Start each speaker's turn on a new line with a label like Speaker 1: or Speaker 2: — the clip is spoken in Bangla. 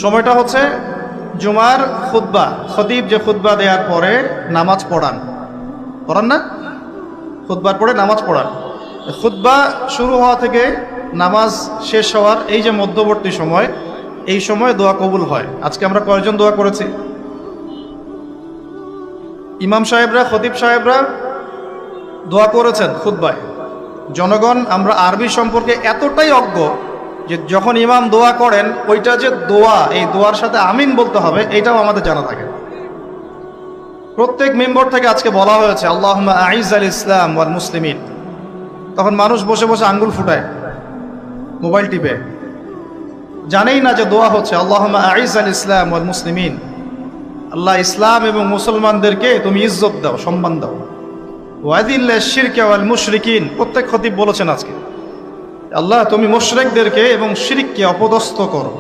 Speaker 1: সময়টা হচ্ছে জুমার খুতবা, খতিব যে খুতবা দেওয়ার পরে নামাজ পড়ান না, খুতবার পরে নামাজ পড়ান। খুতবা শুরু হওয়া থেকে নামাজ শেষ হওয়ার এই যে মধ্যবর্তী সময়, এই সময় দোয়া কবুল হয়। আজকে আমরা কয়জন দোয়া করেছি? ইমাম সাহেবরা, খতিব সাহেবরা দোয়া করেছেন খুতবায়। জনগণ আমরা আরবি সম্পর্কে এতটাই অজ্ঞ যে যখন ইমাম দোয়া করেন ওইটা যে দোয়া, এই দোয়ার সাথে আমিন বলতে হবে এটাও আমাদের জানা থাকে। প্রত্যেক মেম্বর থেকে আজকে বলা হয়েছে আল্লাহুম্মা আইজ আল ইসলাম ওয়াল মুসলিমিন। তখন মানুষ বসে বসে আঙ্গুল ফুটায়, মোবাইল টিপে, জানেই না যে দোয়া হচ্ছে আল্লাহুম্মা আইজ আল ইসলাম ওয়াল মুসলিমিন। আল্লাহ ইসলাম এবং মুসলমানদেরকে তুমি ইজ্জত দাও, সম্মান দাও। ওয়াদিল্লা শিরক ওয়াল মুশরিকিন, প্রত্যেক খতিব বলেছেন আজকে আল্লাহ তুমি মুশরিকদেরকে এবং শিরককে অপদস্থ করো।